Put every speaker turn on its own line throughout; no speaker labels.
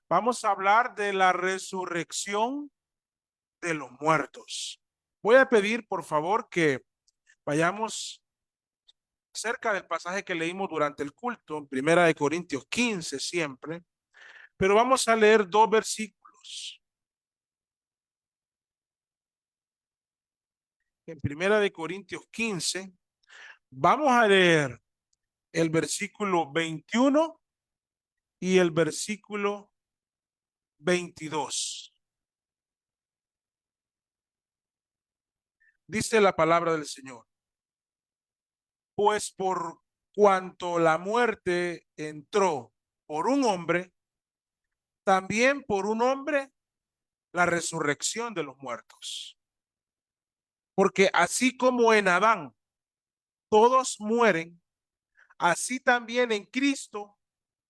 Vamos a hablar de la resurrección de los muertos. Voy a pedir, por favor, que vayamos cerca del pasaje que leímos durante el culto, en Primera de Corintios 15 siempre, pero vamos a leer dos versículos. En Primera de Corintios 15, vamos a leer el versículo 21 y el versículo 22. Dice la palabra del Señor: pues por cuanto la muerte entró por un hombre, también por un hombre la resurrección de los muertos. Porque así como en Adán todos mueren, así también en Cristo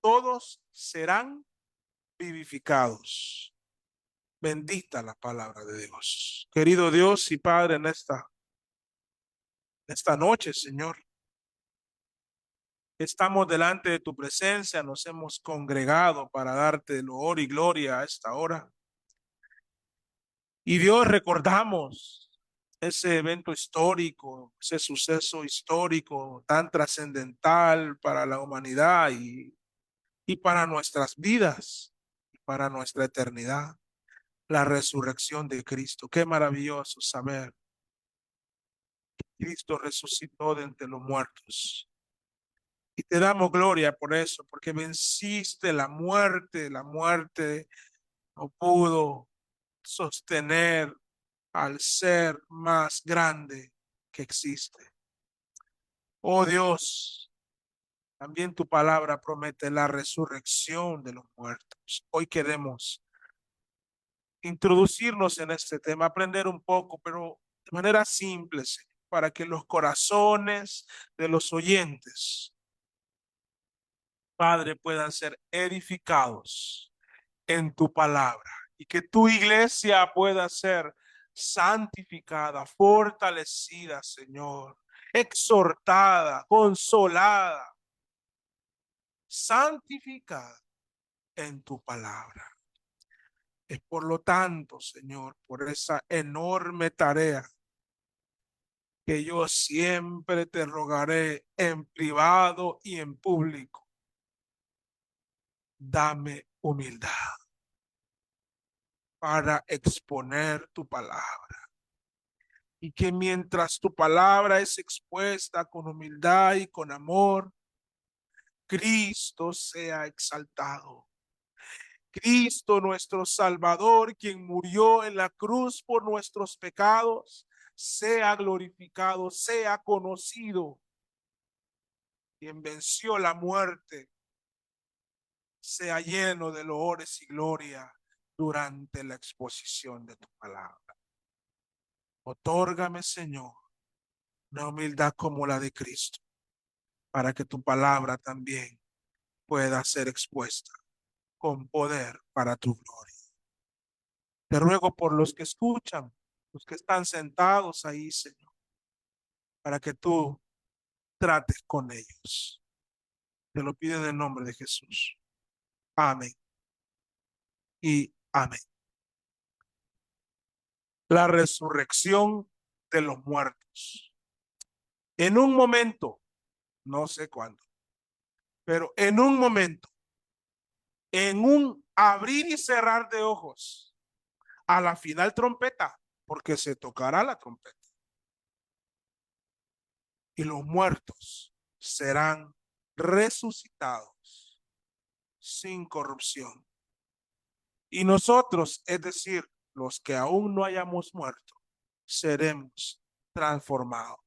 todos serán vivificados. Bendita la palabra de Dios. Querido Dios y Padre, esta noche, Señor, estamos delante de tu presencia, nos hemos congregado para darte honor y gloria a esta hora. Y Dios, recordamos ese evento histórico, ese suceso histórico tan trascendental para la humanidad y para nuestras vidas, para nuestra eternidad, la resurrección de Cristo. Qué maravilloso saber que Cristo resucitó de entre los muertos. Y te damos gloria por eso, porque venciste la muerte no pudo sostener al ser más grande que existe. Oh Dios, también tu palabra promete la resurrección de los muertos. Hoy queremos introducirnos en este tema, aprender un poco, pero de manera simple, Señor, para que los corazones de los oyentes, Padre, puedan ser edificados en tu palabra y que tu iglesia pueda ser santificada, fortalecida, Señor, exhortada, consolada, santificada en tu palabra. Es por lo tanto, Señor, por esa enorme tarea que yo siempre te rogaré en privado y en público. Dame humildad para exponer tu palabra. Y que mientras tu palabra es expuesta con humildad y con amor, Cristo sea exaltado. Cristo nuestro Salvador, quien murió en la cruz por nuestros pecados, sea glorificado, sea conocido. Quien venció la muerte, sea lleno de loores y gloria durante la exposición de tu palabra. Otórgame, Señor, una humildad como la de Cristo, para que tu palabra también pueda ser expuesta con poder para tu gloria. Te ruego por los que escuchan, los que están sentados ahí, Señor, para que tú trates con ellos. Te lo pido en el nombre de Jesús. Amén y amén. La resurrección de los muertos. En un momento, no sé cuándo, pero en un momento, en un abrir y cerrar de ojos, a la final trompeta, porque se tocará la trompeta. Y los muertos serán resucitados sin corrupción. Y nosotros, es decir, los que aún no hayamos muerto, seremos transformados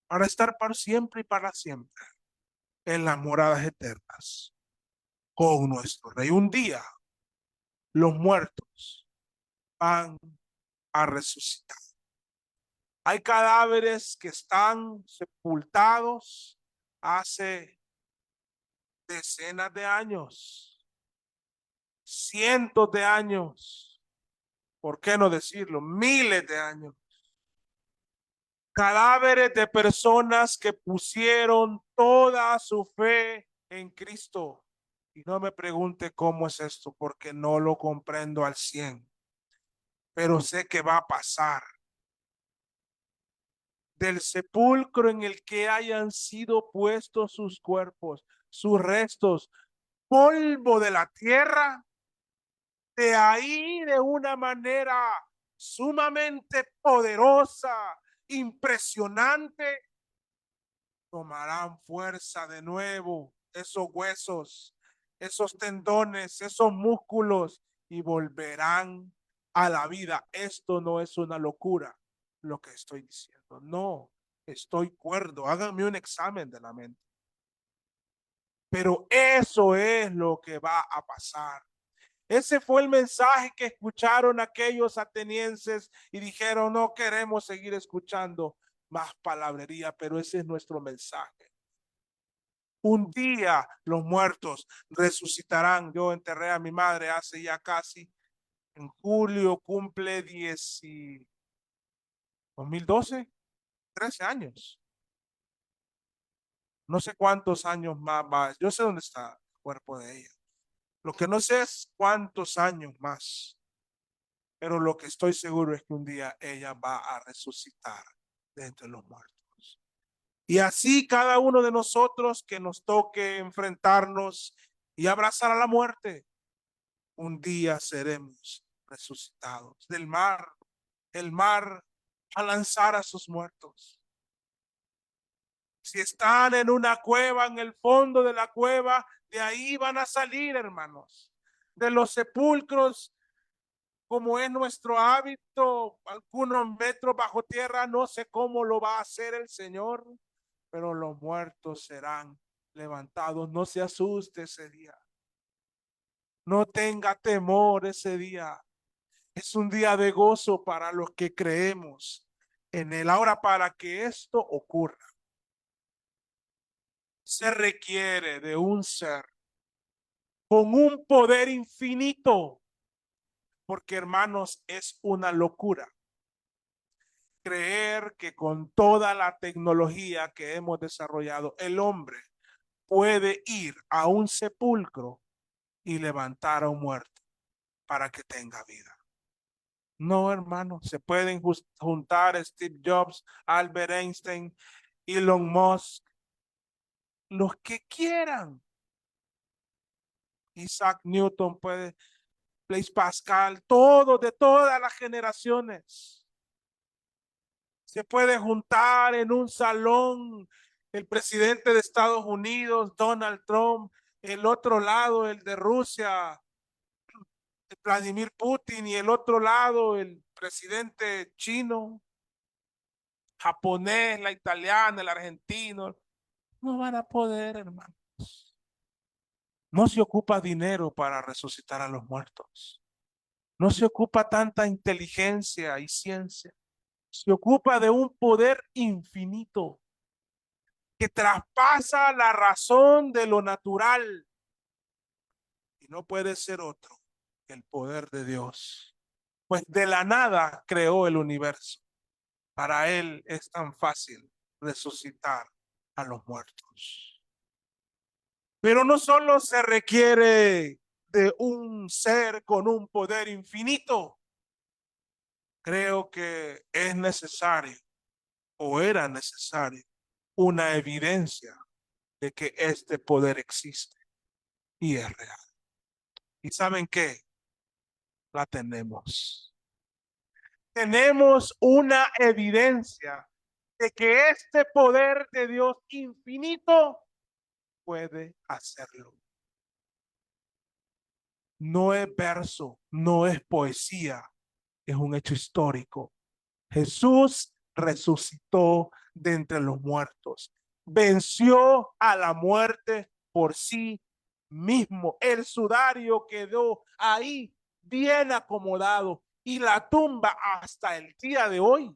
para estar para siempre y para siempre en las moradas eternas con nuestro Rey. Un día los muertos van a resucitar. Hay cadáveres que están sepultados hace decenas de años, cientos de años, ¿por qué no decirlo? Miles de años. Cadáveres de personas que pusieron toda su fe en Cristo Y no me pregunte cómo es esto, porque no lo comprendo al 100, pero sé que va a pasar. Del sepulcro en el que hayan sido puestos sus cuerpos, sus restos, polvo de la tierra, de ahí de una manera sumamente poderosa, impresionante, tomarán fuerza de nuevo esos huesos, esos tendones, esos músculos y volverán a la vida. Esto no es una locura lo que estoy diciendo. No, estoy cuerdo. Háganme un examen de la mente. Pero eso es lo que va a pasar. Ese fue el mensaje que escucharon aquellos atenienses y dijeron, no queremos seguir escuchando más palabrería, pero ese es nuestro mensaje. Un día los muertos resucitarán. Yo enterré a mi madre hace ya casi, en julio cumple 2012, 13 años. No sé cuántos años más va. Yo sé dónde está el cuerpo de ella. Lo que no sé es cuántos años más. Pero lo que estoy seguro es que un día ella va a resucitar de entre los muertos. Y así cada uno de nosotros que nos toque enfrentarnos y abrazar a la muerte, un día seremos resucitados del mar, el mar a lanzar a sus muertos. Si están en una cueva, en el fondo de la cueva, de ahí van a salir, hermanos. De los sepulcros, como es nuestro hábito, algunos metros bajo tierra, no sé cómo lo va a hacer el Señor, pero los muertos serán levantados. No se asuste ese día. No tenga temor ese día. Es un día de gozo para los que creemos en él. Ahora, para que esto ocurra, se requiere de un ser con un poder infinito, porque hermanos, es una locura creer que con toda la tecnología que hemos desarrollado, el hombre puede ir a un sepulcro y levantar a un muerto para que tenga vida. No, hermano, se pueden juntar Steve Jobs, Albert Einstein, Elon Musk, los que quieran. Isaac Newton puede, Blaise Pascal, todos de todas las generaciones. Se puede juntar en un salón el presidente de Estados Unidos, Donald Trump, el otro lado, el de Rusia, Vladimir Putin, y el otro lado, el presidente chino, japonés, la italiana, el argentino. No van a poder, hermanos. No se ocupa dinero para resucitar a los muertos. No se ocupa tanta inteligencia y ciencia. Se ocupa de un poder infinito que traspasa la razón de lo natural. Y no puede ser otro que el poder de Dios. Pues de la nada creó el universo. Para él es tan fácil resucitar a los muertos. Pero no solo se requiere de un ser con un poder infinito. Creo que es necesario, o era necesario, una evidencia de que este poder existe y es real. ¿Y saben qué? La tenemos. Tenemos una evidencia de que este poder de Dios infinito puede hacerlo. No es verso, no es poesía, es un hecho histórico. Jesús resucitó de entre los muertos, venció a la muerte por sí mismo. El sudario quedó ahí bien acomodado y la tumba hasta el día de hoy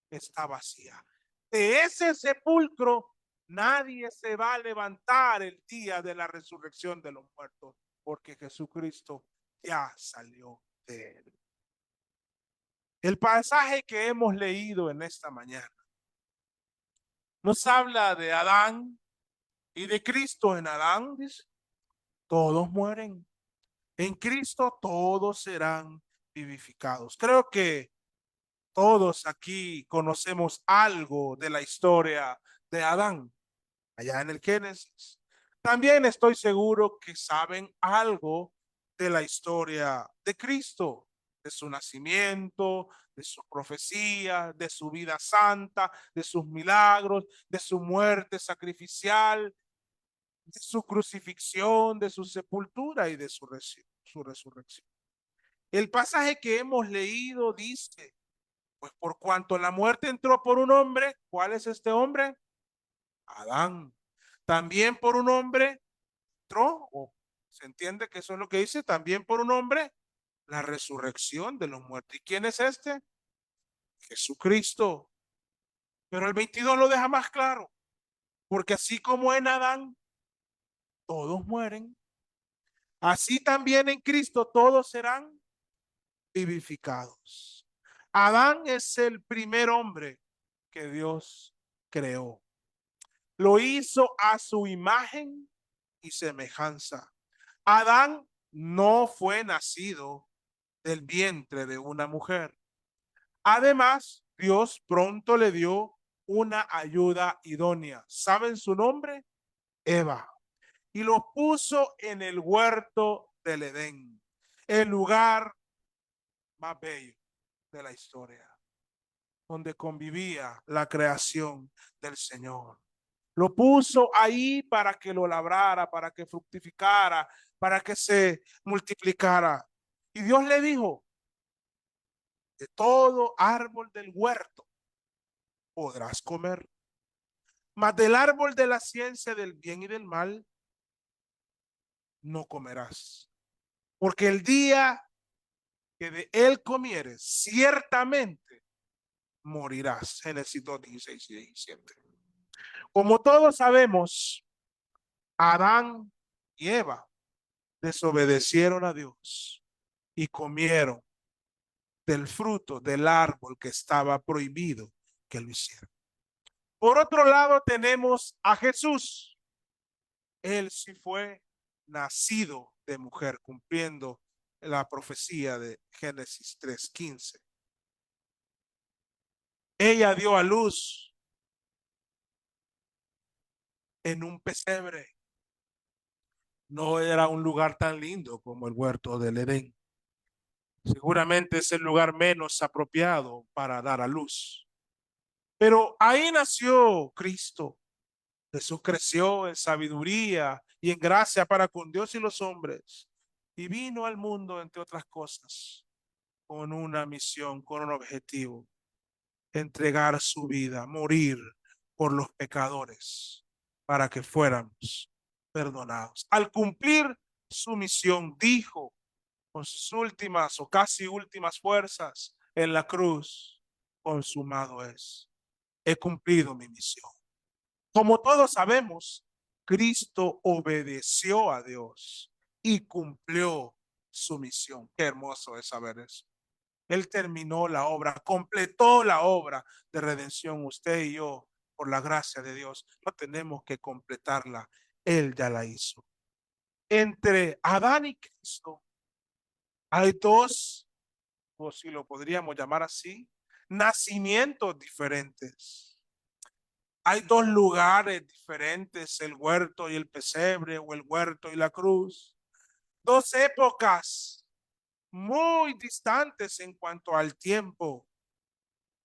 está vacía. De ese sepulcro nadie se va a levantar el día de la resurrección de los muertos, porque Jesucristo ya salió de él. El pasaje que hemos leído en esta mañana nos habla de Adán y de Cristo en Adán, dice, todos mueren. En Cristo todos serán vivificados. Creo que todos aquí conocemos algo de la historia de Adán, allá en el Génesis. También estoy seguro que saben algo de la historia de Cristo, de su nacimiento, de su profecía, de su vida santa, de sus milagros, de su muerte sacrificial, de su crucifixión, de su sepultura y de su resurrección. El pasaje que hemos leído dice, pues por cuanto la muerte entró por un hombre, ¿cuál es este hombre? Adán. También por un hombre entró, o se entiende que eso es lo que dice, también por un hombre, la resurrección de los muertos. ¿Y quién es este? Jesucristo. Pero el 22 lo deja más claro, porque así como en Adán todos mueren, así también en Cristo todos serán vivificados. Adán es el primer hombre que Dios creó. Lo hizo a su imagen y semejanza. Adán no fue nacido del vientre de una mujer. Además, Dios pronto le dio una ayuda idónea. ¿Saben su nombre? Eva. Y lo puso en el huerto del Edén, el lugar más bello de la historia, donde convivía la creación del Señor. Lo puso ahí para que lo labrara, para que fructificara, para que se multiplicara. Y Dios le dijo, de todo árbol del huerto podrás comer, mas del árbol de la ciencia del bien y del mal no comerás. Porque el día que de él comieres, ciertamente morirás. Génesis 2, 16 y 17. Como todos sabemos, Adán y Eva desobedecieron a Dios y comieron del fruto del árbol que estaba prohibido que lo hicieran. Por otro lado, tenemos a Jesús. Él sí fue nacido de mujer, cumpliendo la profecía de Génesis 3:15. Ella dio a luz en un pesebre. No era un lugar tan lindo como el huerto del Edén. Seguramente es el lugar menos apropiado para dar a luz. Pero ahí nació Cristo. Jesús creció en sabiduría y en gracia para con Dios y los hombres. Y vino al mundo, entre otras cosas, con una misión, con un objetivo: entregar su vida, morir por los pecadores para que fuéramos perdonados. Al cumplir su misión, dijo con sus últimas o casi últimas fuerzas en la cruz, consumado es. He cumplido mi misión. Como todos sabemos, Cristo obedeció a Dios y cumplió su misión. Qué hermoso es saber eso. Él terminó la obra, completó la obra de redención. Usted y yo, por la gracia de Dios, no tenemos que completarla. Él ya la hizo. Entre Adán y Cristo hay dos, o si lo podríamos llamar así, nacimientos diferentes. Hay dos lugares diferentes, el huerto y el pesebre, o el huerto y la cruz. Dos épocas muy distantes en cuanto al tiempo.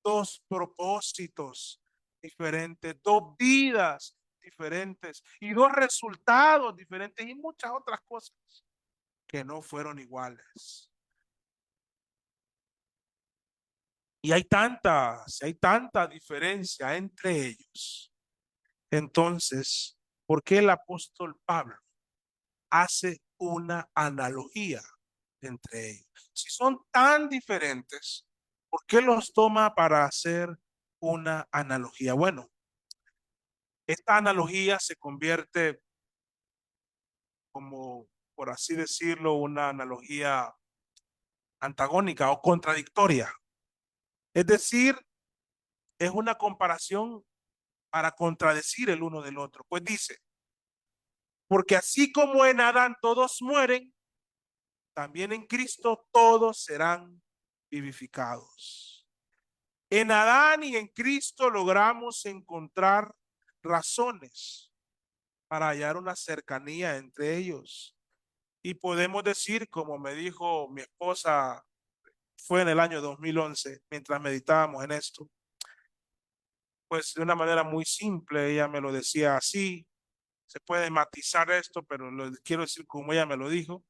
Dos propósitos diferentes, dos vidas diferentes y dos resultados diferentes y muchas otras cosas que no fueron iguales. Y hay tanta diferencia entre ellos. Entonces, ¿por qué el apóstol Pablo hace una analogía entre ellos? Si son tan diferentes, ¿por qué los toma para hacer una analogía? Bueno, esta analogía se convierte como, por así decirlo, una analogía antagónica o contradictoria. Es decir, es una comparación para contradecir el uno del otro. Pues dice, Porque así como en Adán todos mueren, también en Cristo todos serán vivificados. En Adán y en Cristo logramos encontrar razones para hallar una cercanía entre ellos. Y podemos decir, como me dijo mi esposa, fue en el año 2011, mientras meditábamos en esto, pues de una manera muy simple, ella me lo decía así, se puede matizar esto, pero lo quiero decir como ella me lo dijo.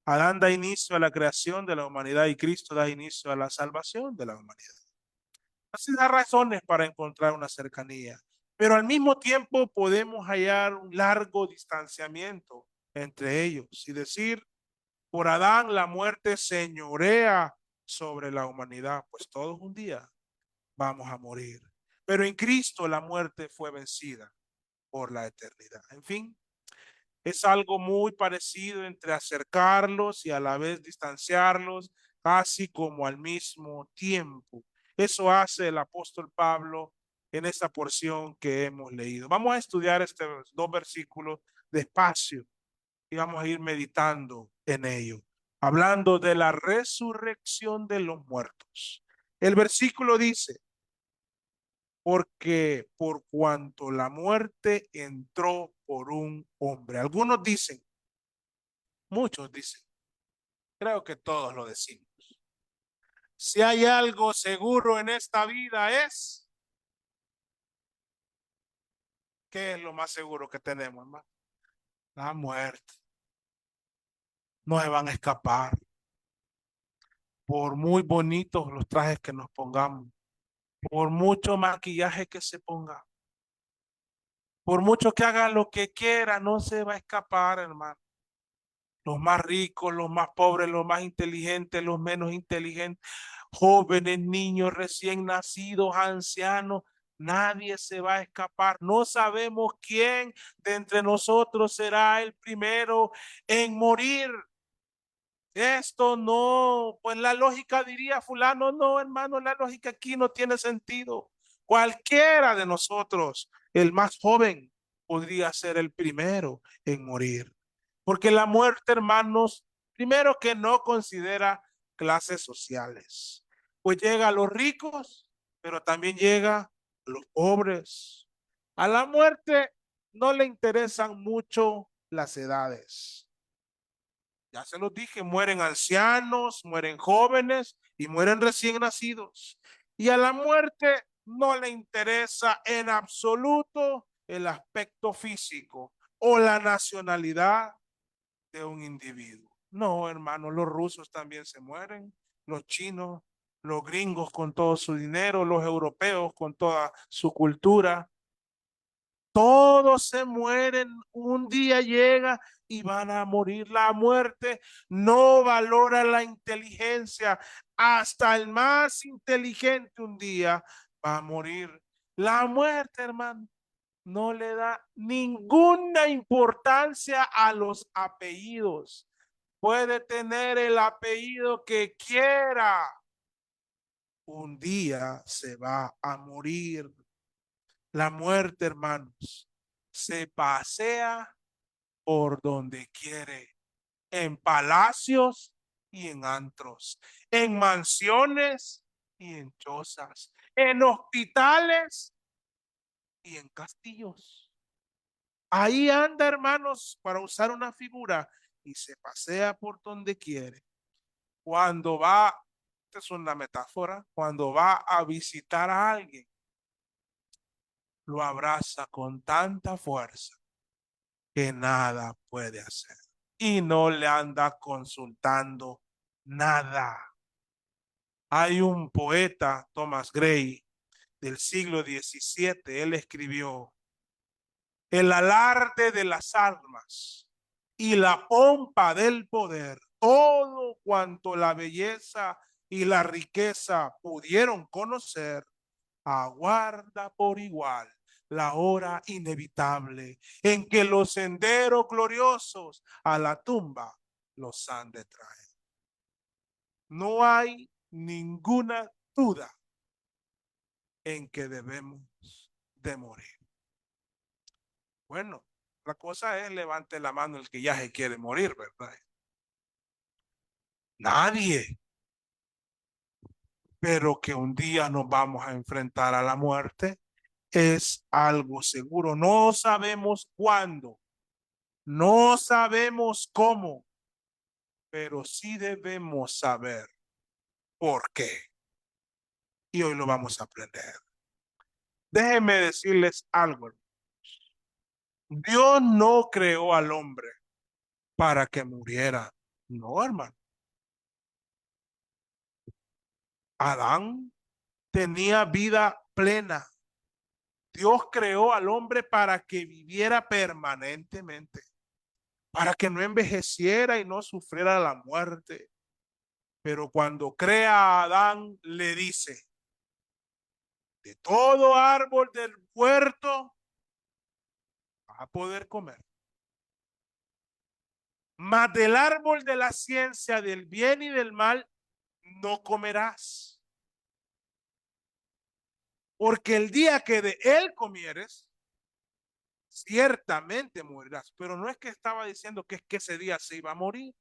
Adán da inicio a la creación de la humanidad y Cristo da inicio a la salvación de la humanidad. Así da razones para encontrar una cercanía, pero al mismo tiempo podemos hallar un largo distanciamiento entre ellos y decir, por Adán la muerte señorea sobre la humanidad, pues todos un día vamos a morir. Pero en Cristo la muerte fue vencida por la eternidad. En fin, es algo muy parecido entre acercarlos y a la vez distanciarlos, casi como al mismo tiempo. Eso hace el apóstol Pablo en esta porción que hemos leído. Vamos a estudiar estos dos versículos despacio y vamos a ir meditando en ello, hablando de la resurrección de los muertos. El versículo dice, porque por cuanto la muerte entró por un hombre. Algunos dicen, muchos dicen, creo que todos lo decimos. Si hay algo seguro en esta vida es, ¿qué es lo más seguro que tenemos, hermano? La muerte. No se van a escapar. Por muy bonitos los trajes que nos pongamos, por mucho maquillaje que se ponga, por mucho que haga lo que quiera, no se va a escapar, hermano. Los más ricos, los más pobres, los más inteligentes, los menos inteligentes, jóvenes, niños, recién nacidos, ancianos, nadie se va a escapar. No sabemos quién de entre nosotros será el primero en morir. Esto no, pues la lógica diría fulano, no, hermano, la lógica aquí no tiene sentido. Cualquiera de nosotros, el más joven, podría ser el primero en morir. Porque la muerte, hermanos, primero que no considera clases sociales, pues llega a los ricos, pero también llega a los pobres. A la muerte no le interesan mucho las edades. Ya se los dije, mueren ancianos, mueren jóvenes y mueren recién nacidos. Y a la muerte no le interesa en absoluto el aspecto físico o la nacionalidad de un individuo. No, hermano, los rusos también se mueren, los chinos, los gringos con todo su dinero, los europeos con toda su cultura. Todos se mueren, un día llega y van a morir. La muerte no valora la inteligencia. Hasta el más inteligente un día va a morir. La muerte, hermano, no le da ninguna importancia a los apellidos. Puede tener el apellido que quiera. Un día se va a morir. La muerte, hermanos, se pasea por donde quiere, en palacios y en antros, en mansiones y en chozas, en hospitales y en castillos. Ahí anda, hermanos, para usar una figura, y se pasea por donde quiere. Cuando va, esta es una metáfora, cuando va a visitar a alguien, lo abraza con tanta fuerza que nada puede hacer y no le anda consultando nada. Hay un poeta, Thomas Gray, del siglo XVII, él escribió, el alarde de las armas y la pompa del poder, todo cuanto la belleza y la riqueza pudieron conocer, aguarda por igual la hora inevitable en que los senderos gloriosos a la tumba los han de traer. No hay ninguna duda en que debemos de morir. Bueno, La cosa es levante la mano el que ya se quiere morir, ¿verdad? Nadie. Pero que un día nos vamos a enfrentar a la muerte es algo seguro. No sabemos cuándo, no sabemos cómo, pero sí debemos saber por qué. Y hoy lo vamos a aprender. Déjenme decirles algo. Dios no creó al hombre para que muriera. No, hermano. Adán tenía vida plena. Dios creó al hombre para que viviera permanentemente, para que no envejeciera y no sufriera la muerte. Pero cuando crea a Adán, le dice, de todo árbol del huerto vas a poder comer, mas del árbol de la ciencia del bien y del mal no comerás. Porque el día que de él comieres, ciertamente morirás. Pero no es que estaba diciendo que es que ese día se iba a morir,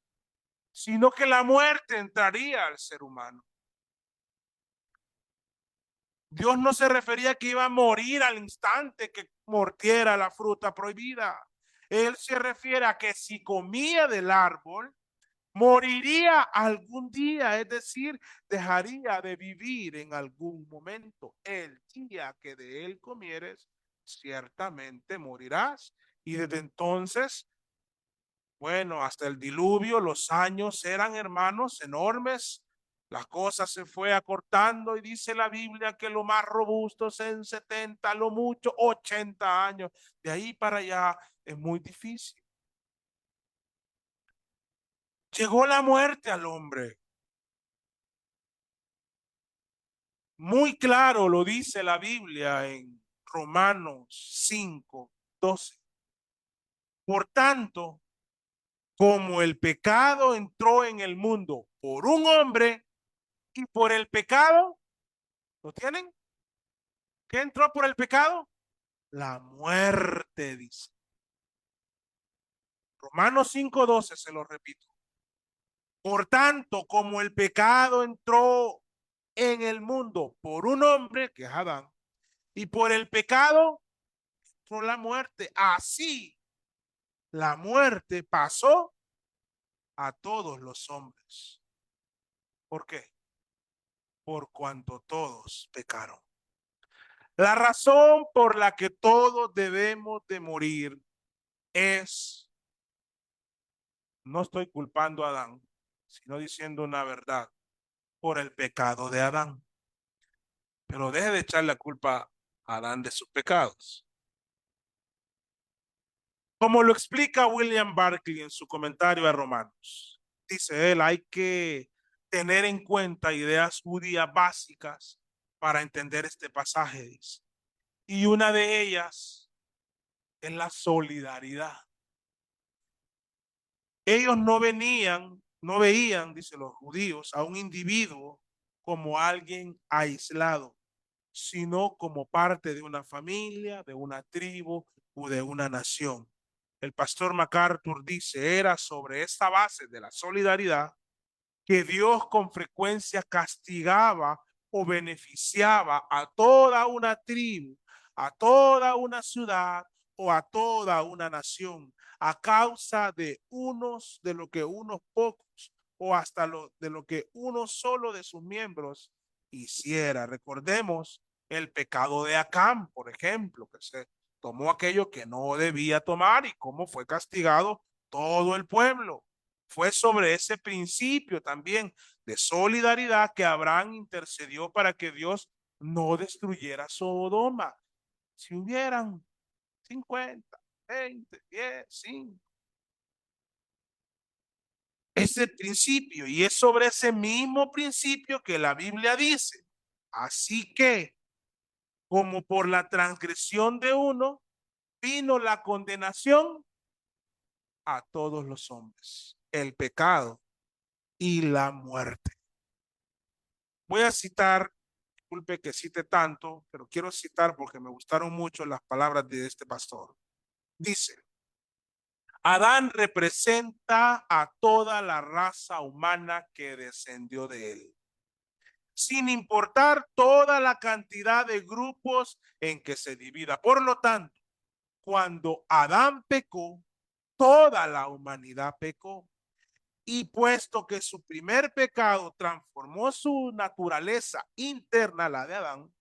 sino que la muerte entraría al ser humano. Dios no se refería a que iba a morir al instante que mordiera la fruta prohibida. Él se refiere a que si comía del árbol, moriría algún día, es decir, dejaría de vivir en algún momento. El día que de él comieres, ciertamente morirás. Y desde entonces, bueno, hasta el diluvio, los años eran, hermanos, enormes. La cosa se fue acortando y dice la Biblia que lo más robusto es en 70, lo mucho 80 años. De ahí para allá es muy difícil. Llegó la muerte al hombre. Muy claro lo dice la Biblia en Romanos 5:12. Por tanto, como el pecado entró en el mundo por un hombre y por el pecado, ¿lo tienen? ¿Qué entró por el pecado? La muerte, dice. Romanos 5:12, se lo repito. Por tanto, como el pecado entró en el mundo por un hombre, que es Adán, y por el pecado entró la muerte, así la muerte pasó a todos los hombres. ¿Por qué? Por cuanto todos pecaron. La razón por la que todos debemos de morir es, no estoy culpando a Adán, sino diciendo una verdad, por el pecado de Adán. Pero deje de echar la culpa a Adán de sus pecados. Como lo explica William Barclay en su comentario a Romanos, dice él, hay que tener en cuenta ideas judías básicas para entender este pasaje, dice. Y una de ellas es la solidaridad. Ellos no veían, dice los judíos, a un individuo como alguien aislado, sino como parte de una familia, de una tribu o de una nación. El pastor MacArthur dice, era sobre esta base de la solidaridad que Dios con frecuencia castigaba o beneficiaba a toda una tribu, a toda una ciudad o a toda una nación a causa de lo que unos pocos o hasta de lo que uno solo de sus miembros hiciera. Recordemos el pecado de Acán, por ejemplo, que se tomó aquello que no debía tomar y cómo fue castigado todo el pueblo. Fue sobre ese principio también de solidaridad que Abraham intercedió para que Dios no destruyera Sodoma. Si hubieran 50, 20, 10, 5. Ese principio, y es sobre ese mismo principio que la Biblia dice. Así que, como por la transgresión de uno, vino la condenación a todos los hombres, el pecado y la muerte. Voy a citar, disculpe que cite tanto, pero quiero citar porque me gustaron mucho las palabras de este pastor. Dice, Adán representa a toda la raza humana que descendió de él, sin importar toda la cantidad de grupos en que se divida. Por lo tanto, cuando Adán pecó, toda la humanidad pecó. Y puesto que su primer pecado transformó su naturaleza interna, la de Adán,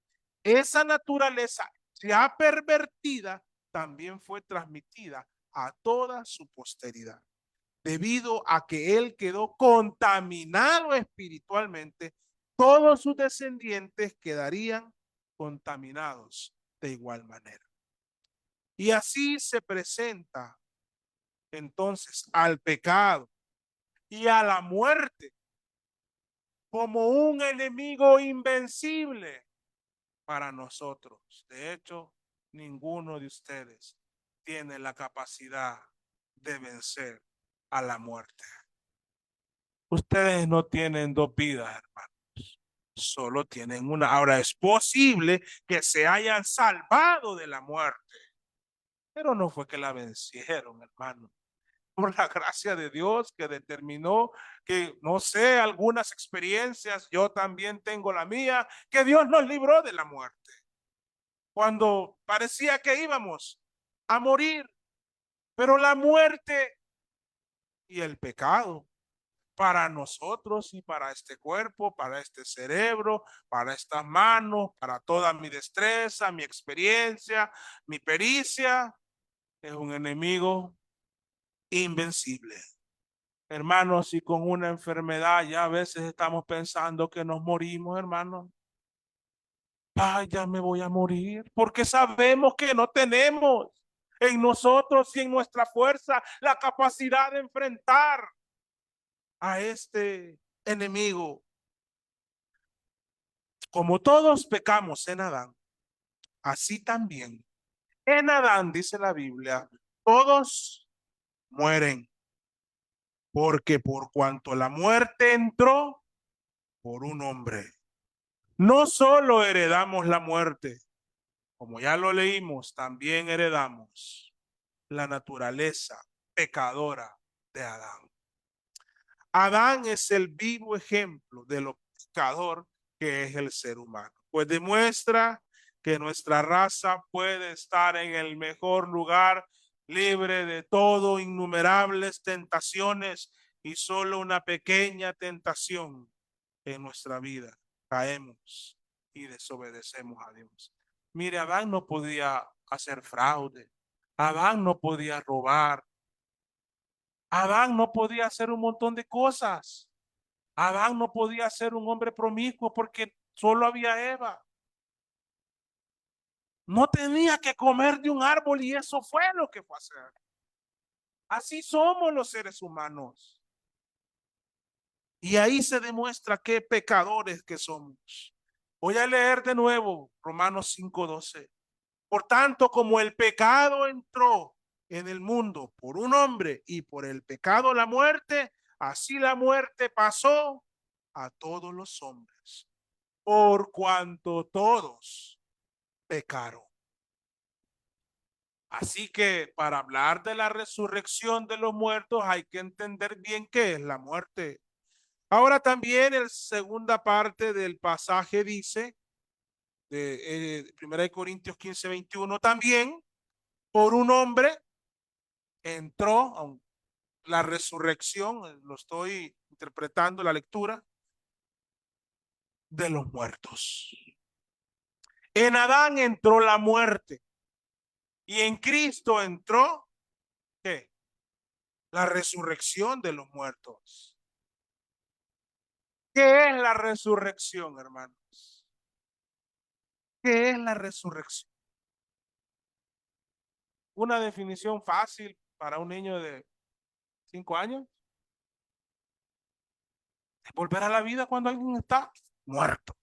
esa naturaleza ya pervertida también fue transmitida a toda su posteridad. Debido a que él quedó contaminado espiritualmente, todos sus descendientes quedarían contaminados de igual manera. Y así se presenta entonces al pecado y a la muerte como un enemigo invencible para nosotros. De hecho, ninguno de ustedes tiene la capacidad de vencer a la muerte. Ustedes no tienen dos vidas, hermanos. Solo tienen una. Ahora es posible que se hayan salvado de la muerte, pero no fue que la vencieron, hermano. Por la gracia de Dios que determinó que, no sé, algunas experiencias, yo también tengo la mía, que Dios nos libró de la muerte. Cuando parecía que íbamos a morir, pero la muerte y el pecado para nosotros y para este cuerpo, para este cerebro, para estas manos, para toda mi destreza, mi experiencia, mi pericia, es un enemigo invencible. Hermanos, y con una enfermedad ya a veces estamos pensando que nos morimos, hermanos. Ay, ya me voy a morir, porque sabemos que no tenemos en nosotros y en nuestra fuerza la capacidad de enfrentar a este enemigo. Como todos pecamos en Adán, así también en Adán, dice la Biblia, todos mueren, porque por cuanto la muerte entró por un hombre, no solo heredamos la muerte, como ya lo leímos, también heredamos la naturaleza pecadora de Adán. Adán es el vivo ejemplo de lo pecador que es el ser humano, pues demuestra que nuestra raza puede estar en el mejor lugar, libre de todo, innumerables tentaciones, y solo una pequeña tentación en nuestra vida caemos y desobedecemos a Dios. Mire, Adán no podía hacer fraude, Adán no podía robar, Adán no podía hacer un montón de cosas. Adán no podía ser un hombre promiscuo porque solo había Eva. No tenía que comer de un árbol y eso fue lo que fue a hacer. Así somos los seres humanos. Y ahí se demuestra qué pecadores que somos. Voy a leer de nuevo Romanos 5:12. Por tanto, como el pecado entró en el mundo por un hombre y por el pecado la muerte, así la muerte pasó a todos los hombres, por cuanto todos pecaron. Así que para hablar de la resurrección de los muertos hay que entender bien qué es la muerte. Ahora también en segunda parte del pasaje dice, de 1 Corintios 15:21, también por un hombre entró la resurrección, lo estoy interpretando la lectura, de los muertos. En Adán entró la muerte y en Cristo entró, ¿qué? La resurrección de los muertos. ¿Qué es la resurrección, hermanos? ¿Qué es la resurrección? Una definición fácil para un niño de 5 años. Es volver a la vida cuando alguien está muerto.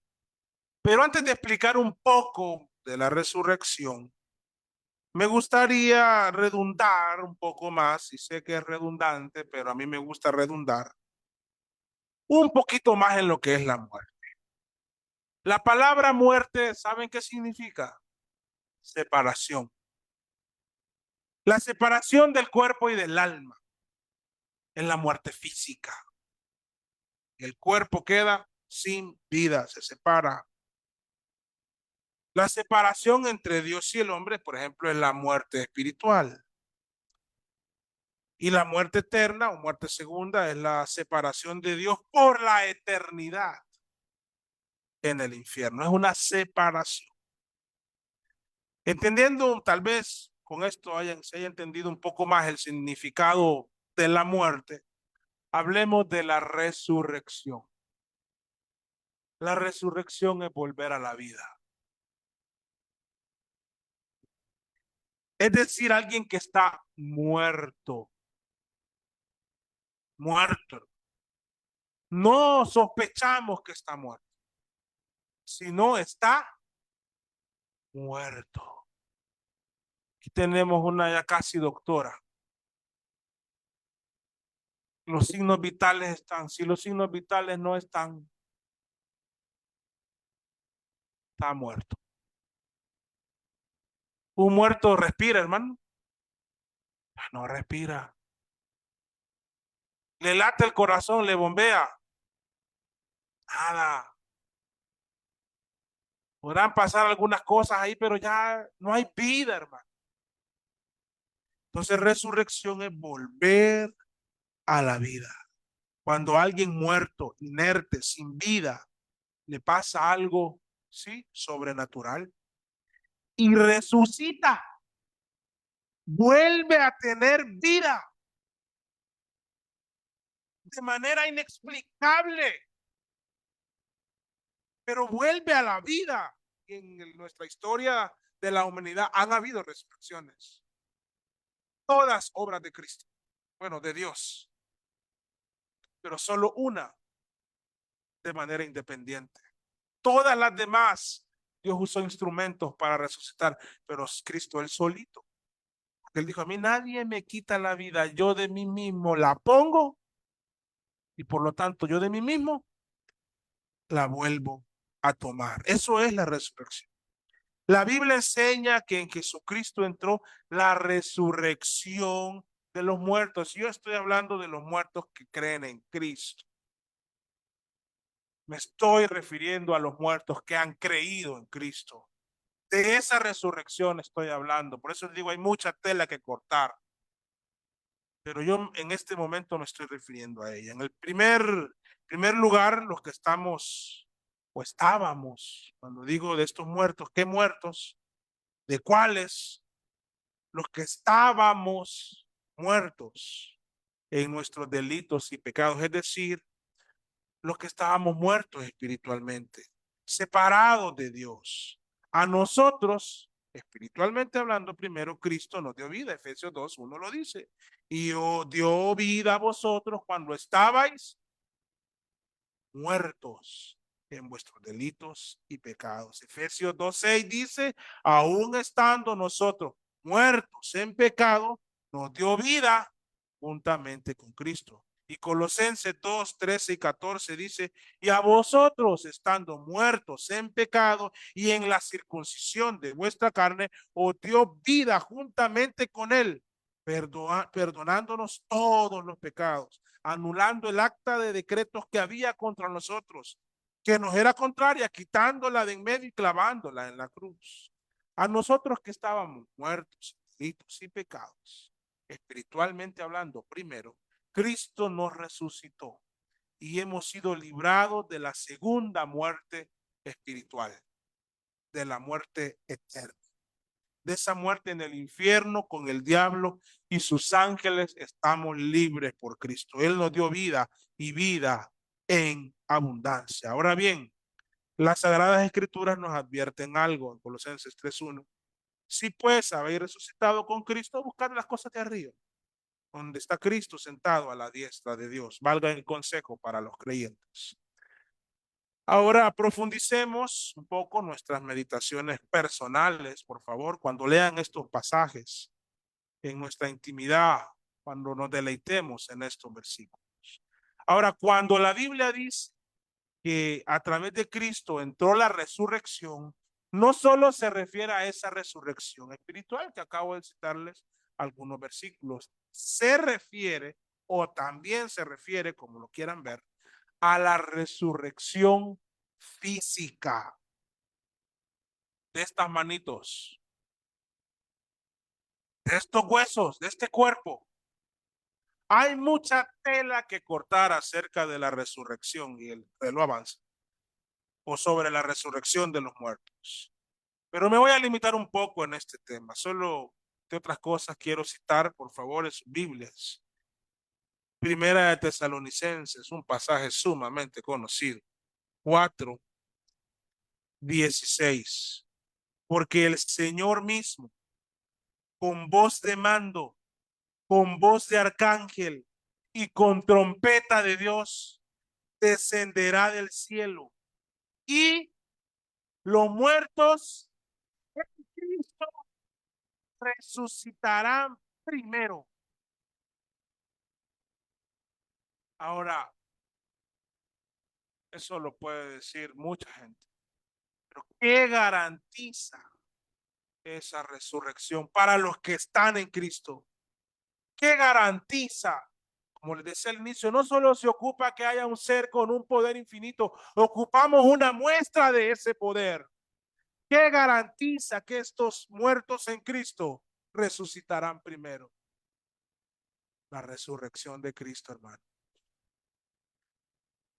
Pero antes de explicar un poco de la resurrección, me gustaría redundar un poco más, y sé que es redundante, pero a mí me gusta redundar un poquito más en lo que es la muerte. La palabra muerte, ¿saben qué significa? Separación. La separación del cuerpo y del alma en la muerte física. El cuerpo queda sin vida, se separa. La separación entre Dios y el hombre, por ejemplo, es la muerte espiritual. Y la muerte eterna o muerte segunda es la separación de Dios por la eternidad en el infierno. Es una separación. Entendiendo, tal vez con esto se haya entendido un poco más el significado de la muerte, hablemos de la resurrección. La resurrección es volver a la vida. Es decir, alguien que está muerto, muerto. No sospechamos que está muerto, sino está muerto. Aquí tenemos una ya casi doctora. Los signos vitales están. Si los signos vitales no están, está muerto. Un muerto respira, hermano. No respira. Le late el corazón, le bombea. Nada. Podrán pasar algunas cosas ahí, pero ya no hay vida, hermano. Entonces, resurrección es volver a la vida. Cuando alguien muerto, inerte, sin vida, le pasa algo, sí, sobrenatural y resucita, vuelve a tener vida de manera inexplicable, pero vuelve a la vida. En nuestra historia de la humanidad han habido resurrecciones, todas obras de Cristo, bueno, de Dios, pero solo una de manera independiente. Todas las demás, Dios usó instrumentos para resucitar, pero Cristo él solito. Él dijo, a mí nadie me quita la vida, yo de mí mismo la pongo y por lo tanto yo de mí mismo la vuelvo a tomar. Eso es la resurrección. La Biblia enseña que en Jesucristo entró la resurrección de los muertos. Yo estoy hablando de los muertos que creen en Cristo. Me estoy refiriendo a los muertos que han creído en Cristo. De esa resurrección estoy hablando. Por eso les digo, hay mucha tela que cortar. Pero yo en este momento me estoy refiriendo a ella. En el primer lugar, los que estamos o estábamos, cuando digo de estos muertos, ¿qué muertos? ¿De cuáles? Los que estábamos muertos en nuestros delitos y pecados, es decir, los que estábamos muertos espiritualmente, separados de Dios. A nosotros, espiritualmente hablando, primero Cristo nos dio vida, Efesios 2:1 lo dice, y os dio vida a vosotros cuando estabais muertos en vuestros delitos y pecados. Efesios 2:6 dice, aún estando nosotros muertos en pecado, nos dio vida juntamente con Cristo. Y Colosenses 2:13 y 14 dice, y a vosotros estando muertos en pecado y en la circuncisión de vuestra carne, os dio vida juntamente con él, perdonándonos todos los pecados, anulando el acta de decretos que había contra nosotros, que nos era contraria, quitándola de en medio y clavándola en la cruz. A nosotros que estábamos muertos, delitos y pecados, espiritualmente hablando, primero, Cristo nos resucitó y hemos sido librados de la segunda muerte espiritual, de la muerte eterna. De esa muerte en el infierno con el diablo y sus ángeles estamos libres por Cristo. Él nos dio vida y vida en abundancia. Ahora bien, las Sagradas Escrituras nos advierten algo en Colosenses 3:1. Si pues habéis resucitado con Cristo, buscad las cosas de arriba, donde está Cristo sentado a la diestra de Dios. Valga el consejo para los creyentes. Ahora profundicemos un poco nuestras meditaciones personales, por favor, cuando lean estos pasajes en nuestra intimidad, cuando nos deleitemos en estos versículos. Ahora, cuando la Biblia dice que a través de Cristo entró la resurrección, no solo se refiere a esa resurrección espiritual que acabo de citarles algunos versículos. Se refiere, o también se refiere, como lo quieran ver, a la resurrección física de estas manitos, de estos huesos, de este cuerpo. Hay mucha tela que cortar acerca de la resurrección y el lo avanza, o sobre la resurrección de los muertos. Pero me voy a limitar un poco en este tema. Solo de otras cosas quiero citar, por favor, en sus Biblias. Primera de Tesalonicenses, un pasaje sumamente conocido. 4:16. Porque el Señor mismo, con voz de mando, con voz de arcángel y con trompeta de Dios, descenderá del cielo y los muertos en Cristo resucitarán primero. Ahora, eso lo puede decir mucha gente, pero ¿qué garantiza esa resurrección para los que están en Cristo? ¿Qué garantiza? Como les decía al inicio, no solo se ocupa que haya un ser con un poder infinito, ocupamos una muestra de ese poder. ¿Qué garantiza que estos muertos en Cristo resucitarán primero? La resurrección de Cristo, hermano.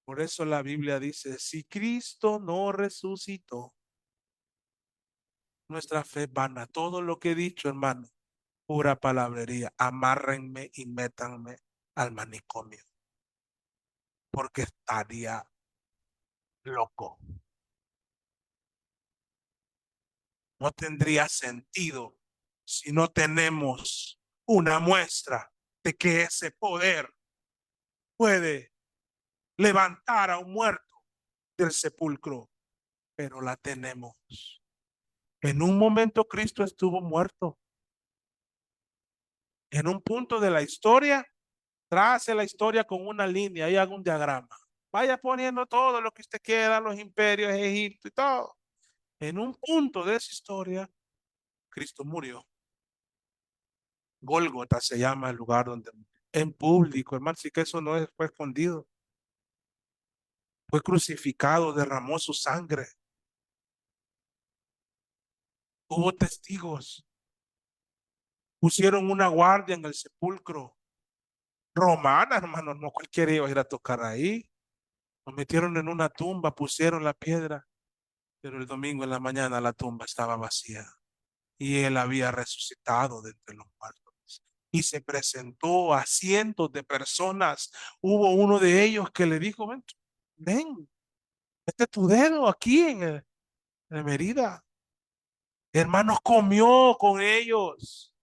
Por eso la Biblia dice, si Cristo no resucitó, nuestra fe es vana. Todo lo que he dicho, hermano, pura palabrería. Amárrenme y métanme al manicomio, porque estaría loco. No tendría sentido si no tenemos una muestra de que ese poder puede levantar a un muerto del sepulcro, pero la tenemos. En un momento Cristo estuvo muerto. En un punto de la historia, trace la historia con una línea y haga un diagrama. Vaya poniendo todo lo que usted quiera, los imperios, Egipto y todo. En un punto de esa historia, Cristo murió. Gólgota se llama el lugar donde murió. En público, hermano, sí que eso no fue escondido. Fue crucificado, derramó su sangre. Hubo testigos. Pusieron una guardia en el sepulcro. Romana, hermano, no cualquiera iba a ir a tocar ahí. Lo metieron en una tumba, pusieron la piedra, pero el domingo en la mañana la tumba estaba vacía y él había resucitado de entre los muertos y se presentó a cientos de personas. Hubo uno de ellos que le dijo, ven, ven, mete tu dedo aquí en la herida. Hermanos, comió con ellos,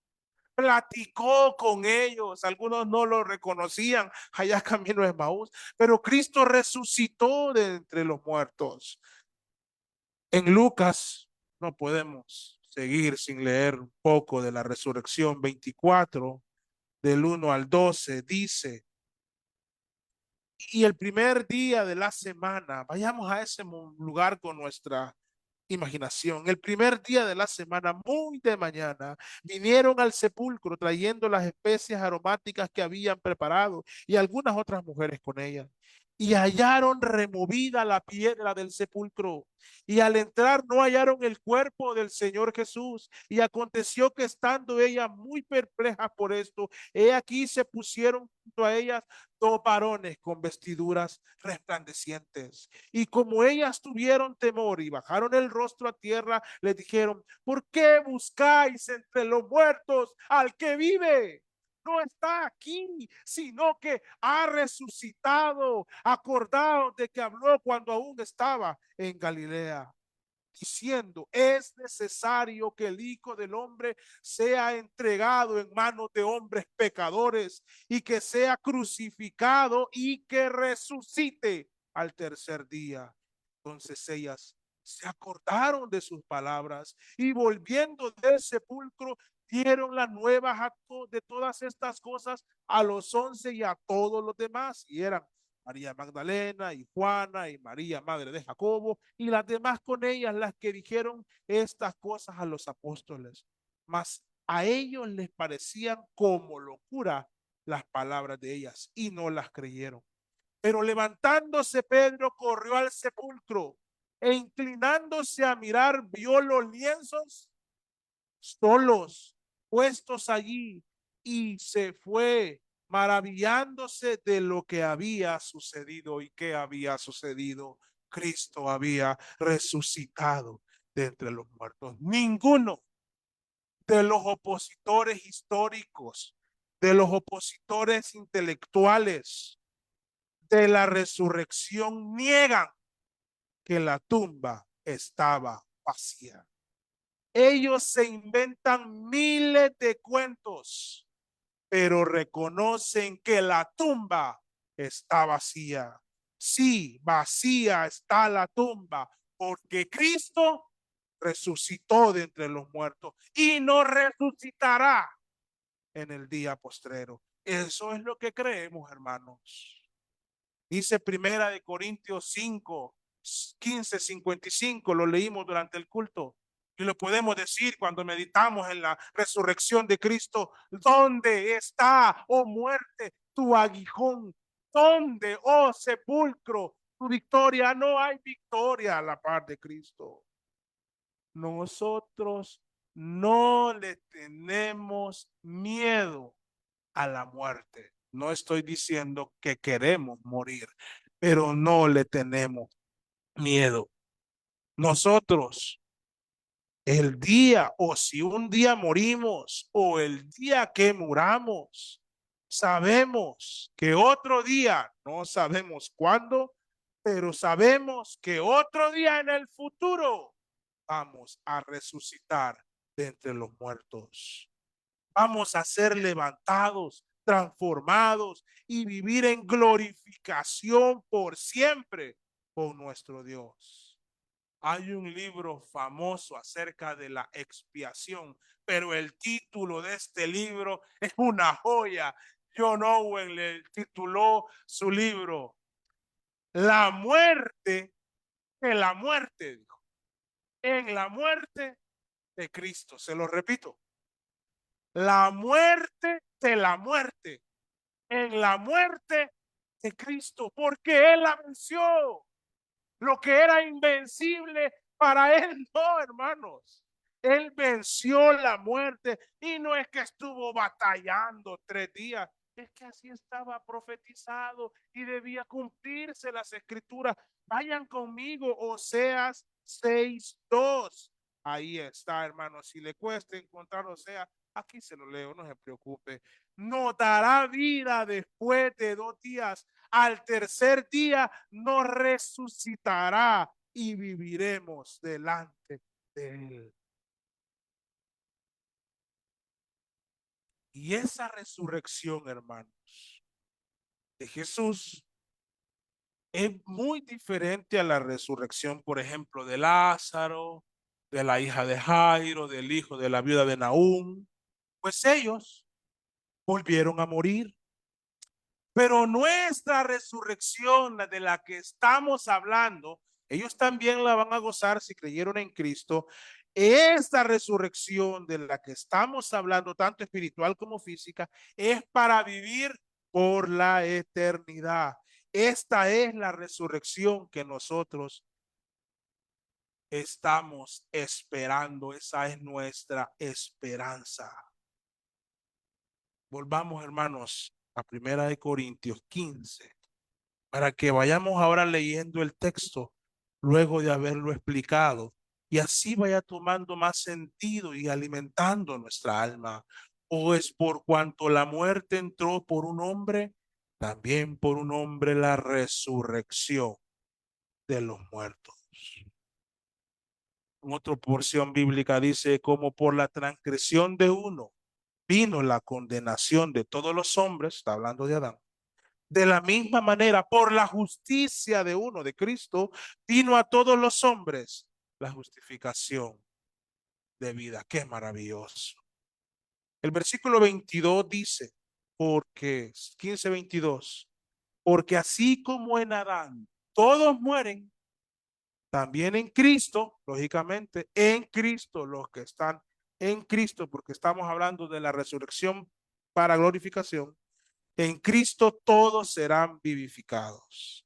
platicó con ellos. Algunos no lo reconocían allá camino de Maús, pero Cristo resucitó de entre los muertos. En Lucas no podemos seguir sin leer un poco de la resurrección 24, del 1 al 12, dice, y el primer día de la semana, vayamos a ese lugar con nuestra imaginación. El primer día de la semana, muy de mañana, vinieron al sepulcro trayendo las especias aromáticas que habían preparado y algunas otras mujeres con ellas. Y hallaron removida la piedra del sepulcro. Y al entrar no hallaron el cuerpo del Señor Jesús. Y aconteció que estando ellas muy perplejas por esto, he aquí se pusieron junto a ellas dos varones con vestiduras resplandecientes. Y como ellas tuvieron temor y bajaron el rostro a tierra, les dijeron, ¿por qué buscáis entre los muertos al que vive? No está aquí, sino que ha resucitado. Acordaos de que habló cuando aún estaba en Galilea, diciendo, es necesario que el Hijo del Hombre sea entregado en manos de hombres pecadores y que sea crucificado y que resucite al tercer día. Entonces ellas se acordaron de sus palabras y volviendo del sepulcro dieron las nuevas de todas estas cosas a los 11 y a todos los demás, y eran María Magdalena y Juana y María, madre de Jacobo, y las demás con ellas, las que dijeron estas cosas a los apóstoles. Mas a ellos les parecían como locura las palabras de ellas y no las creyeron. Pero levantándose Pedro corrió al sepulcro e inclinándose a mirar vio los lienzos solos puestos allí y se fue maravillándose de lo que había sucedido. ¿Y qué había sucedido? Cristo había resucitado de entre los muertos. Ninguno de los opositores históricos, de los opositores intelectuales de la resurrección niegan que la tumba estaba vacía. Ellos se inventan miles de cuentos, pero reconocen que la tumba está vacía. Sí, vacía está la tumba, porque Cristo resucitó de entre los muertos y no resucitará en el día postrero. Eso es lo que creemos, hermanos. Dice Primera de Corintios 5, 15, 55, lo leímos durante el culto. Y lo podemos decir cuando meditamos en la resurrección de Cristo. ¿Dónde está, oh muerte, tu aguijón? ¿Dónde, oh sepulcro, tu victoria? No hay victoria a la par de Cristo. Nosotros no le tenemos miedo a la muerte. No estoy diciendo que queremos morir, pero no le tenemos miedo. Nosotros, el día o si un día morimos o el día que muramos, sabemos que otro día, no sabemos cuándo, pero sabemos que otro día en el futuro vamos a resucitar de entre los muertos. Vamos a ser levantados, transformados y vivir en glorificación por siempre con nuestro Dios. Hay un libro famoso acerca de la expiación, pero el título de este libro es una joya. John Owen le tituló su libro La muerte de la muerte, dijo. En la muerte de Cristo. Se lo repito. La muerte de la muerte. En la muerte de Cristo, porque Él la venció. Lo que era invencible para Él, no, hermanos. Él venció la muerte y no es que estuvo batallando 3 días, es que así estaba profetizado y debía cumplirse las escrituras. Vayan conmigo, Oseas 6:2. Ahí está, hermanos. Si le cuesta encontrar Oseas, aquí se lo leo, no se preocupe. Nos dará vida después de 2 días. Al tercer día nos resucitará y viviremos delante de Él. Y esa resurrección, hermanos, de Jesús es muy diferente a la resurrección, por ejemplo, de Lázaro, de la hija de Jairo, del hijo de la viuda de Nahum, pues ellos volvieron a morir. Pero nuestra resurrección, la de la que estamos hablando, ellos también la van a gozar si creyeron en Cristo. Esta resurrección de la que estamos hablando, tanto espiritual como física, es para vivir por la eternidad. Esta es la resurrección que nosotros estamos esperando. Esa es nuestra esperanza. Volvamos, hermanos, a Primera de Corintios 15. Para que vayamos ahora leyendo el texto luego de haberlo explicado y así vaya tomando más sentido y alimentando nuestra alma. Pues por cuanto la muerte entró por un hombre, también por un hombre la resurrección de los muertos. En otra porción bíblica dice, como por la transgresión de uno vino la condenación de todos los hombres, está hablando de Adán. De la misma manera, por la justicia de uno, de Cristo, vino a todos los hombres la justificación de vida. Qué maravilloso. El versículo 22 dice, porque, 15:22, porque así como en Adán todos mueren, también en Cristo, lógicamente, en Cristo los que están en Cristo, porque estamos hablando de la resurrección para glorificación, en Cristo todos serán vivificados.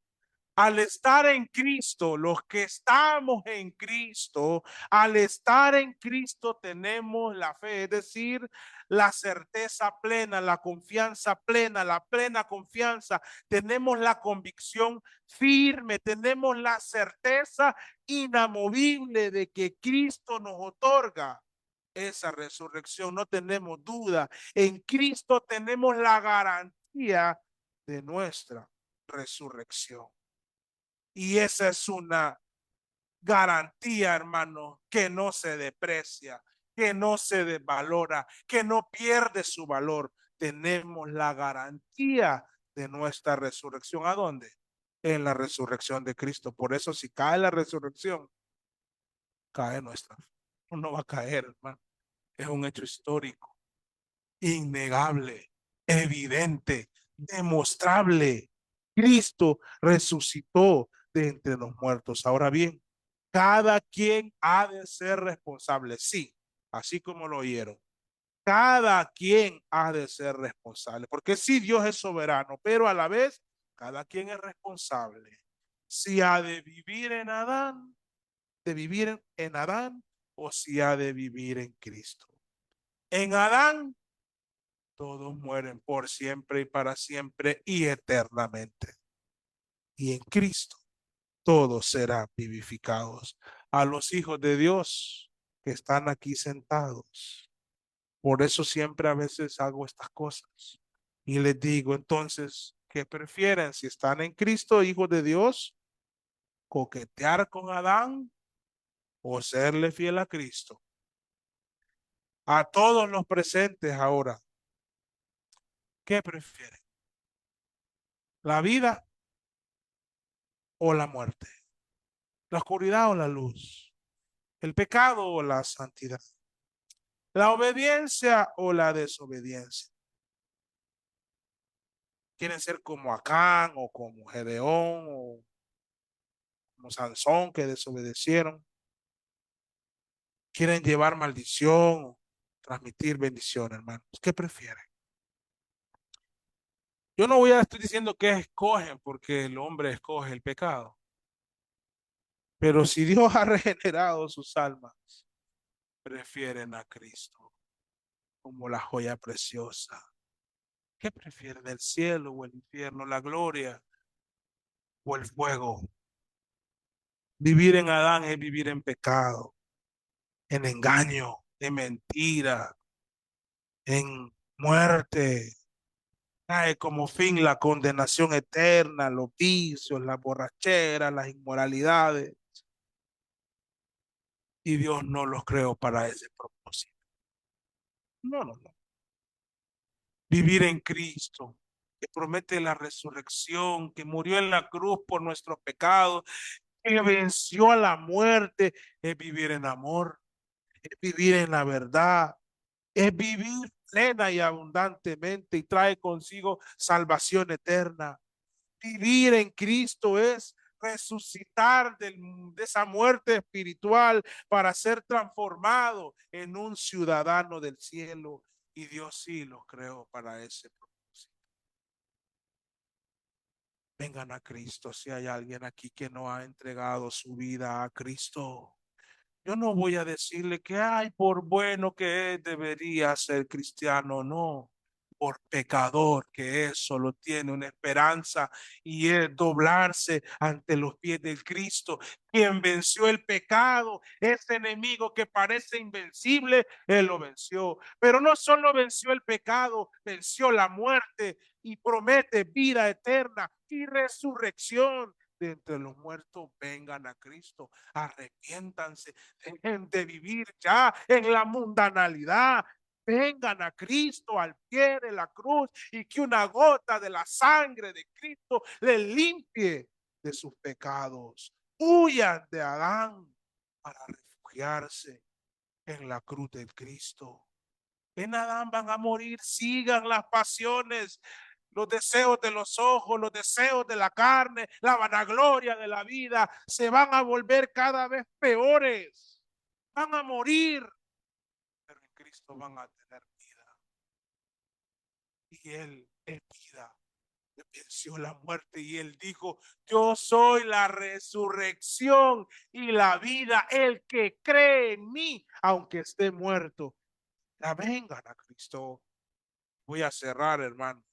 Al estar en Cristo, los que estamos en Cristo, al estar en Cristo tenemos la fe, es decir, la certeza plena, la confianza plena, la plena confianza, tenemos la convicción firme, tenemos la certeza inamovible de que Cristo nos otorga esa resurrección, no tenemos duda. En Cristo tenemos la garantía de nuestra resurrección. Y esa es una garantía, hermano, que no se deprecia, que no se desvalora, que no pierde su valor. Tenemos la garantía de nuestra resurrección. ¿A dónde? En la resurrección de Cristo. Por eso si cae la resurrección, cae nuestra fe. No va a caer, hermano. Es un hecho histórico, innegable, evidente, demostrable. Cristo resucitó de entre los muertos. Ahora bien, cada quien ha de ser responsable, sí, así como lo oyeron. Cada quien ha de ser responsable, porque sí, Dios es soberano, pero a la vez, cada quien es responsable. Si ha de vivir en Adán, de vivir en Adán, o si ha de vivir en Cristo. En Adán, todos mueren por siempre y para siempre y eternamente. Y en Cristo, todos serán vivificados. A los hijos de Dios que están aquí sentados. Por eso siempre a veces hago estas cosas. Y les digo, entonces, ¿qué prefieren? Si están en Cristo, hijos de Dios, coquetear con Adán o serle fiel a Cristo. A todos los presentes ahora, ¿qué prefieren? ¿La vida o la muerte? ¿La oscuridad o la luz? ¿El pecado o la santidad? ¿La obediencia o la desobediencia? ¿Quieren ser como Acán o como Gedeón o como Sansón que desobedecieron? ¿Quieren llevar maldición o transmitir bendición, hermanos? ¿Qué prefieren? Yo no voy a estar diciendo que escogen porque el hombre escoge el pecado. Pero si Dios ha regenerado sus almas, prefieren a Cristo como la joya preciosa. ¿Qué prefieren, el cielo o el infierno, la gloria o el fuego? Vivir en Adán es vivir en pecado, en engaño, en mentira, en muerte. Trae como fin la condenación eterna, los vicios, las borracheras, las inmoralidades. Y Dios no los creó para ese propósito. No, no, no. Vivir en Cristo, que promete la resurrección, que murió en la cruz por nuestros pecados, que venció a la muerte, es vivir en amor, es vivir en la verdad, es vivir plena y abundantemente y trae consigo salvación eterna. Vivir en Cristo es resucitar de esa muerte espiritual para ser transformado en un ciudadano del cielo. Y Dios sí lo creó para ese propósito. Vengan a Cristo si hay alguien aquí que no ha entregado su vida a Cristo. Yo no voy a decirle que, ay, por bueno que es, debería ser cristiano, no. Por pecador que es, solo tiene una esperanza y es doblarse ante los pies del Cristo, quien venció el pecado, ese enemigo que parece invencible, él lo venció. Pero no solo venció el pecado, venció la muerte y promete vida eterna y resurrección de entre los muertos. Vengan a Cristo, arrepiéntanse, dejen de vivir ya en la mundanalidad. Vengan a Cristo al pie de la cruz y que una gota de la sangre de Cristo les limpie de sus pecados. Huyan de Adán para refugiarse en la cruz de Cristo. En Adán van a morir, sigan las pasiones, los deseos de los ojos, los deseos de la carne, la vanagloria de la vida, se van a volver cada vez peores. Van a morir, pero Cristo van a tener vida. Y Él es vida. Él venció la muerte y Él dijo, yo soy la resurrección y la vida. El que cree en mí, aunque esté muerto, ya vengan a Cristo. Voy a cerrar, hermanos.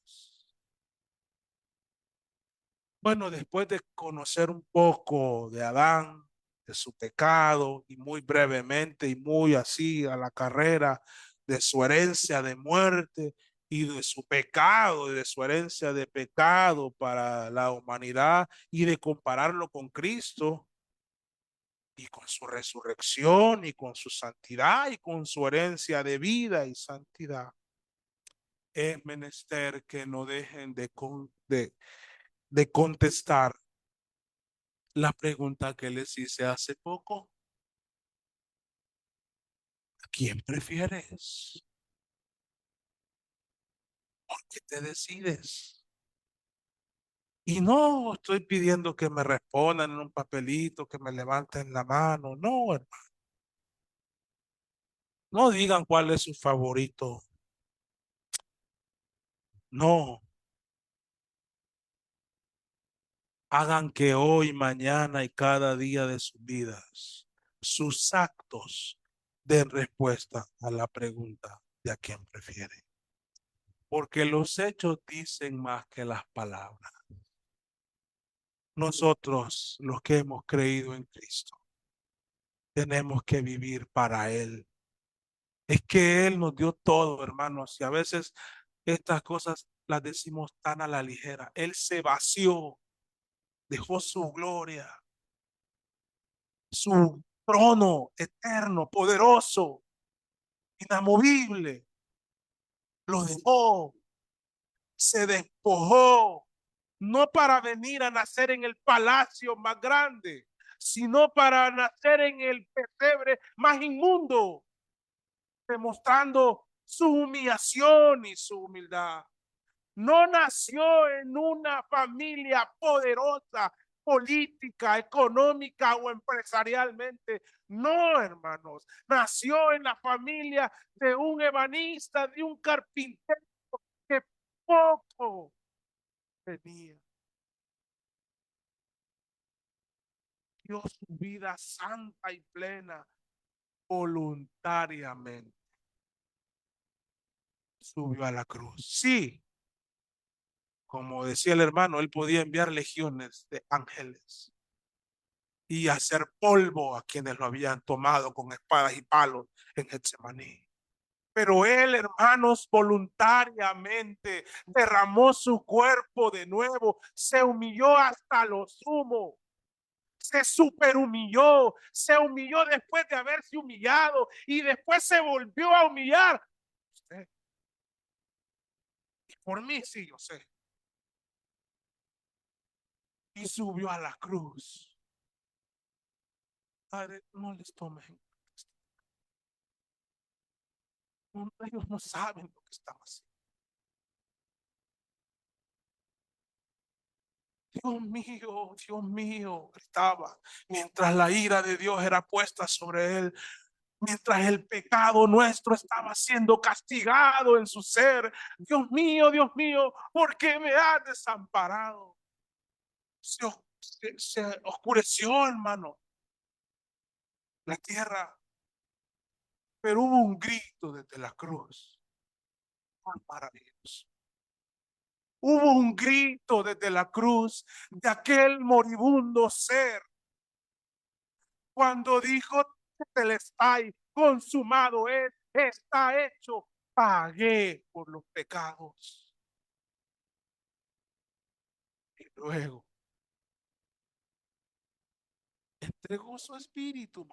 Bueno, después de conocer un poco de Adán, de su pecado, y muy brevemente y muy así a la carrera, de su herencia de muerte y de su pecado y de su herencia de pecado para la humanidad y de compararlo con Cristo y con su resurrección y con su santidad y con su herencia de vida y santidad, es menester que no dejen de contestar la pregunta que les hice hace poco. ¿A quién prefieres? ¿Por qué te decides? Y no estoy pidiendo que me respondan en un papelito, que me levanten la mano. No, hermano. No digan cuál es su favorito. No. Hagan que hoy, mañana y cada día de sus vidas, sus actos den respuesta a la pregunta de a quién prefiere. Porque los hechos dicen más que las palabras. Nosotros, los que hemos creído en Cristo, tenemos que vivir para Él. Es que Él nos dio todo, hermanos, y a veces estas cosas las decimos tan a la ligera. Él se vació, dejó su gloria, su trono eterno, poderoso, inamovible, lo dejó, se despojó, no para venir a nacer en el palacio más grande, sino para nacer en el pesebre más inmundo, demostrando su humillación y su humildad. No nació en una familia poderosa, política, económica o empresarialmente. No, hermanos. Nació en la familia de un ebanista, de un carpintero que poco tenía. Dio su vida santa y plena voluntariamente. Subió a la cruz. Sí, como decía el hermano, él podía enviar legiones de ángeles y hacer polvo a quienes lo habían tomado con espadas y palos en Getsemaní. Pero él, hermanos, voluntariamente derramó su cuerpo de nuevo, se humilló hasta lo sumo, se superhumilló, se humilló después de haberse humillado y después se volvió a humillar. Usted, y por mí sí, yo sé. Y subió a la cruz. Padre, no les tomen. Ellos no saben lo que están haciendo. Dios mío, gritaba, mientras la ira de Dios era puesta sobre él, mientras el pecado nuestro estaba siendo castigado en su ser. Dios mío, ¿por qué me has desamparado? Se oscureció, hermano, la tierra, pero hubo un grito desde la cruz. ¡Oh, maravilloso! Hubo un grito desde la cruz de aquel moribundo ser cuando dijo, Telestai, consumado es, está hecho, pagué por los pecados. Y luego entregó su espíritu.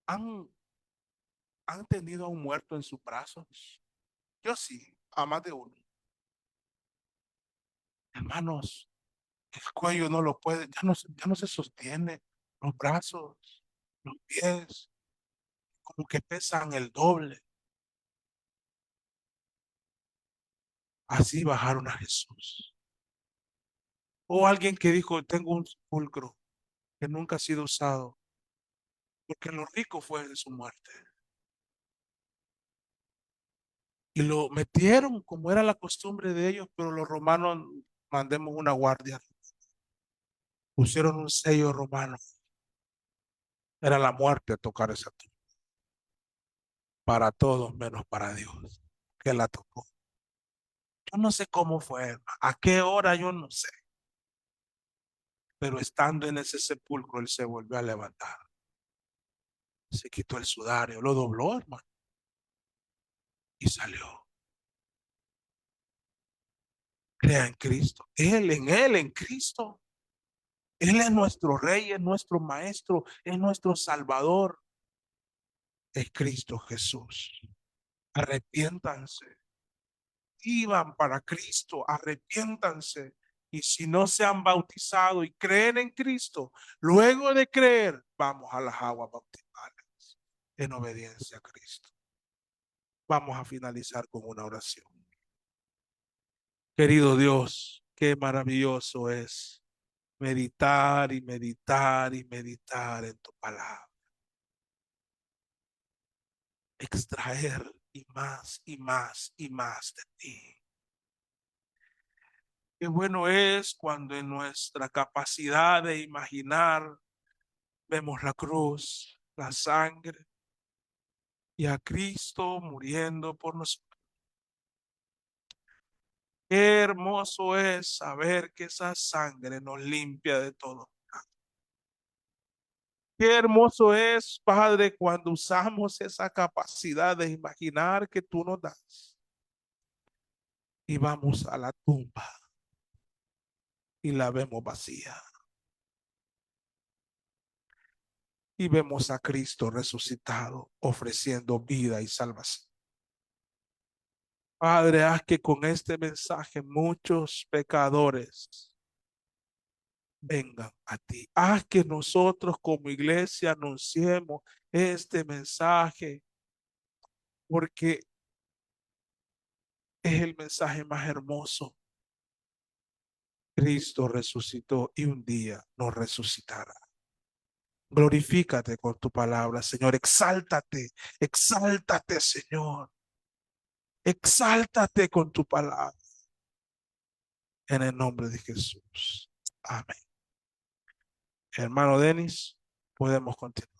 ¿Han, han tenido a un muerto en sus brazos? Yo sí, a más de uno. Hermanos, el cuello no lo puede, ya no se sostiene, los brazos, los pies, como que pesan el doble. Así bajaron a Jesús. O alguien que dijo, tengo un sepulcro que nunca ha sido usado. porque lo rico fue de su muerte. Y lo metieron como era la costumbre de ellos, pero los romanos mandemos una guardia. Pusieron un sello romano. Era la muerte tocar esa tumba. Para todos menos para Dios, que la tocó. Yo no sé cómo fue, hermano. A qué hora yo no sé. Pero estando en ese sepulcro, él se volvió a levantar. Se quitó el sudario, lo dobló, hermano, y salió. Crea en Cristo. Él, en Cristo. Él es nuestro rey, es nuestro maestro, es nuestro salvador. Es Cristo Jesús. Arrepiéntanse. Vivan para Cristo, arrepiéntanse. Y si no se han bautizado y creen en Cristo, luego de creer, vamos a las aguas bautismales en obediencia a Cristo. Vamos a finalizar con una oración. Querido Dios, qué maravilloso es meditar y meditar y meditar en tu palabra. Extraer y más y más y más de ti. Qué bueno es cuando en nuestra capacidad de imaginar vemos la cruz, la sangre y a Cristo muriendo por nosotros. Qué hermoso es saber que esa sangre nos limpia de todo. Qué hermoso es, Padre, cuando usamos esa capacidad de imaginar que tú nos das y vamos a la tumba y la vemos vacía y vemos a Cristo resucitado ofreciendo vida y salvación. Padre, haz que con este mensaje muchos pecadores vengan a ti. Haz que nosotros como iglesia anunciemos este mensaje porque es el mensaje más hermoso. Cristo resucitó y un día nos resucitará. Glorifícate con tu palabra, Señor. Exáltate, exáltate, Señor. Exáltate con tu palabra. En el nombre de Jesús. Amén. Hermano Denis, podemos continuar.